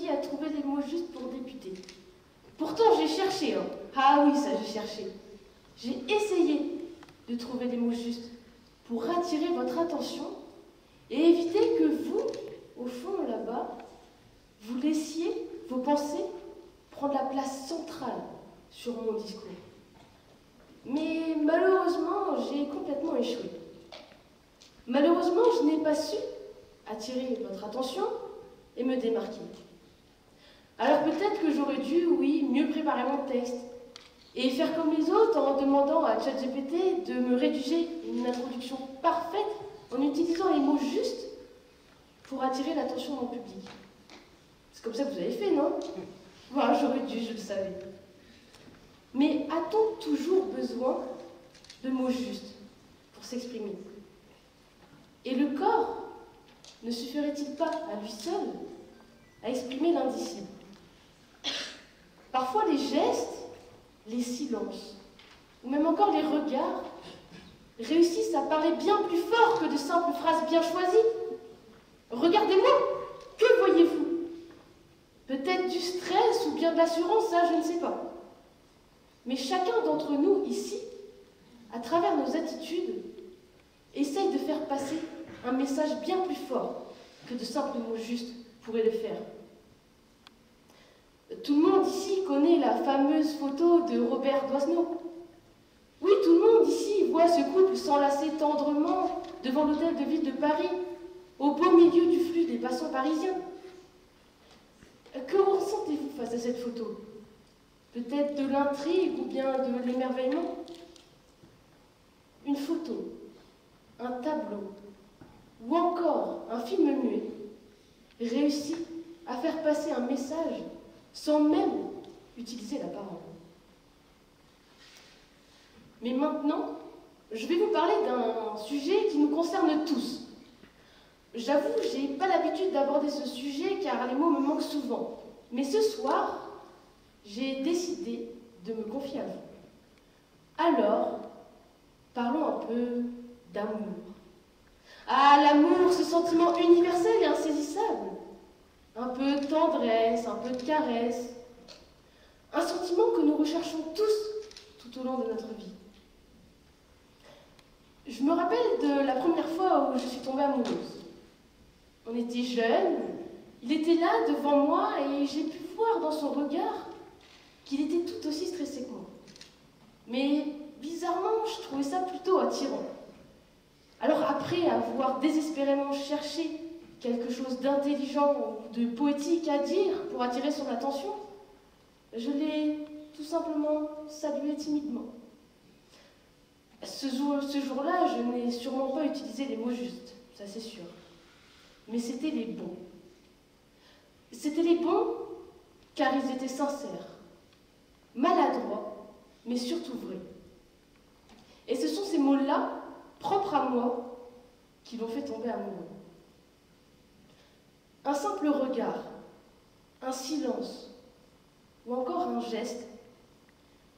compliqué à trouver les mots justes pour débuter. Pourtant, j'ai cherché, hein. Ah oui, ça, j'ai cherché. J'ai essayé de trouver les mots justes pour attirer votre attention et éviter que vous, au fond là-bas, vous laissiez vos pensées prendre la place centrale sur mon discours. Mais malheureusement, j'ai complètement échoué. Malheureusement, je n'ai pas su attirer votre attention et me démarquer. Alors peut-être que j'aurais dû, oui, mieux préparer mon texte et faire comme les autres en demandant à ChatGPT de me rédiger une introduction parfaite en utilisant les mots justes pour attirer l'attention de mon public. C'est comme ça que vous avez fait, non? Voilà, j'aurais dû, je le savais. Mais a-t-on toujours besoin de mots justes pour s'exprimer? Et le corps ne suffirait-il pas à lui seul à exprimer l'indicible? Parfois les gestes, les silences, ou même encore les regards, réussissent à parler bien plus fort que de simples phrases bien choisies. Regardez-moi, que voyez-vous? Peut-être du stress ou bien de l'assurance, ça je ne sais pas. Mais chacun d'entre nous ici, à travers nos attitudes, essaye de faire passer un message bien plus fort que de simples mots justes pourraient le faire. Tout le monde ici connaît la fameuse photo de Robert Doisneau. Oui, tout le monde ici voit ce couple s'enlacer tendrement devant l'hôtel de ville de Paris, au beau milieu du flux des passants parisiens. Que ressentez-vous face à cette photo? Peut-être de l'intrigue ou bien de l'émerveillement? Une photo, un tableau ou encore un film muet réussit à faire passer un message sans même utiliser la parole. Mais maintenant, je vais vous parler d'un sujet qui nous concerne tous. J'avoue, je n'ai pas l'habitude d'aborder ce sujet car les mots me manquent souvent. Mais ce soir, j'ai décidé de me confier à vous. Alors, parlons un peu d'amour. Ah, l'amour, ce sentiment universel et insaisissable. Un peu de tendresse, un peu de caresse. Un sentiment que nous recherchons tous tout au long de notre vie. Je me rappelle de la première fois où je suis tombée amoureuse. On était jeunes, il était là devant moi et j'ai pu voir dans son regard qu'il était tout aussi stressé que moi. Mais bizarrement, je trouvais ça plutôt attirant. Alors après avoir désespérément cherché quelque chose d'intelligent ou de poétique à dire pour attirer son attention, je l'ai tout simplement salué timidement. Ce jour-là, je n'ai sûrement pas utilisé les mots justes, ça c'est sûr. Mais c'était les bons. C'était les bons car ils étaient sincères, maladroits, mais surtout vrais. Et ce sont ces mots-là, propres à moi, qui l'ont fait tomber amoureux. Un simple regard, un silence, ou encore un geste,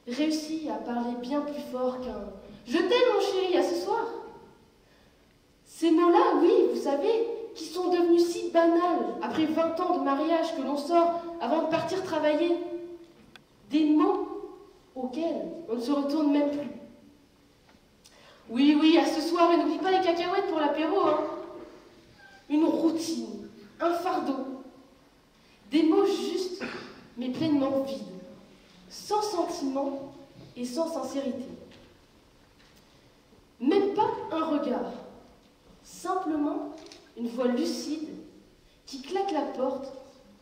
réussit à parler bien plus fort qu'un « Je t'aime mon chéri, à ce soir ». Ces mots-là, oui, vous savez, qui sont devenus si banals après 20 ans de mariage que l'on sort avant de partir travailler. Des mots auxquels on ne se retourne même plus. Oui, à ce soir, et n'oublie pas les cacahuètes pour l'apéro, hein. Une routine, un fardeau. Des mots justes, mais pleinement vides, sans sentiment et sans sincérité. Même pas un regard, simplement une voix lucide qui claque la porte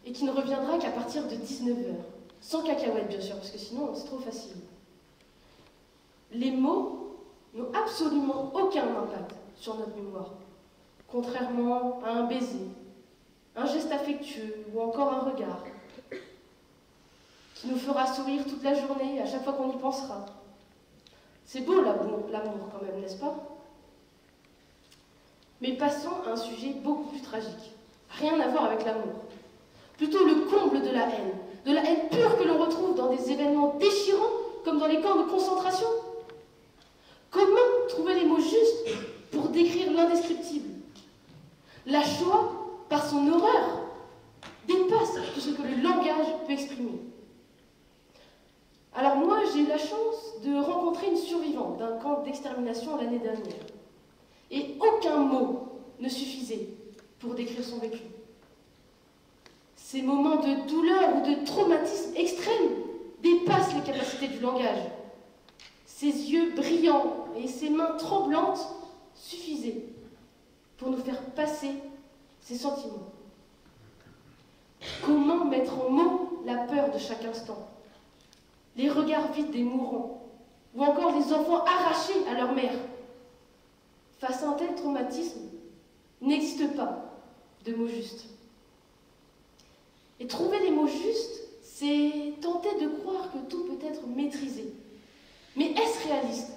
et qui ne reviendra qu'à partir de 19h. Sans cacahuètes, bien sûr, parce que sinon, c'est trop facile. Les mots n'ont absolument aucun impact sur notre mémoire, contrairement à un baiser, un geste affectueux ou encore un regard qui nous fera sourire toute la journée à chaque fois qu'on y pensera. C'est beau l'amour quand même, n'est-ce pas? Mais passons à un sujet beaucoup plus tragique. Rien à voir avec l'amour. Plutôt le comble de la haine pure que l'on retrouve dans des événements déchirants comme dans les camps de concentration. Comment trouver les mots justes pour décrire l'indescriptible? La Shoah, par son horreur, dépassent tout ce que le langage peut exprimer. Alors moi, j'ai eu la chance de rencontrer une survivante d'un camp d'extermination l'année dernière. Et aucun mot ne suffisait pour décrire son vécu. Ces moments de douleur ou de traumatisme extrême dépassent les capacités du langage. Ses yeux brillants et ses mains tremblantes suffisaient pour nous faire passer ses sentiments. Comment mettre en mots la peur de chaque instant, les regards vides des mourants, ou encore les enfants arrachés à leur mère? Face à un tel traumatisme, il n'existe pas de mots justes. Et trouver les mots justes, c'est tenter de croire que tout peut être maîtrisé. Mais est-ce réaliste?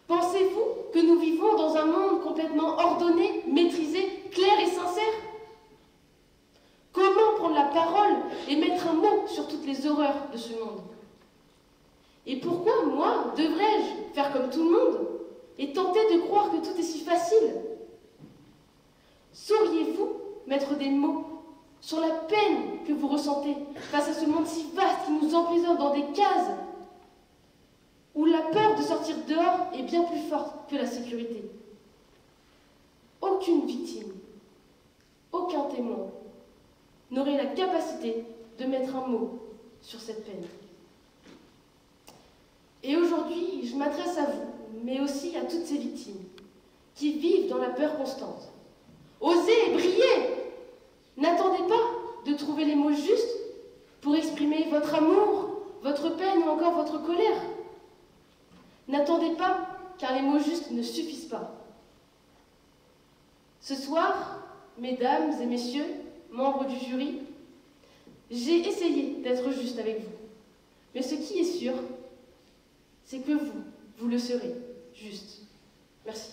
Pensez-vous que nous vivons dans un monde complètement ordonné, maîtrisé, clair et sincère? Comment prendre la parole et mettre un mot sur toutes les horreurs de ce monde? Et pourquoi, moi, devrais-je faire comme tout le monde et tenter de croire que tout est si facile? Sauriez-vous mettre des mots sur la peine que vous ressentez face à ce monde si vaste qui nous emprisonne dans des cases, où la peur de sortir dehors est bien plus forte que la sécurité? Aucune victime, aucun témoin n'aurait la capacité de mettre un mot sur cette peine. Et aujourd'hui, je m'adresse à vous, mais aussi à toutes ces victimes qui vivent dans la peur constante. Osez, brillez! N'attendez pas de trouver les mots justes pour exprimer votre amour, votre peine ou encore votre colère. N'attendez pas, car les mots justes ne suffisent pas. Ce soir, mesdames et messieurs, membres du jury, j'ai essayé d'être juste avec vous. Mais ce qui est sûr, c'est que vous le serez juste. Merci.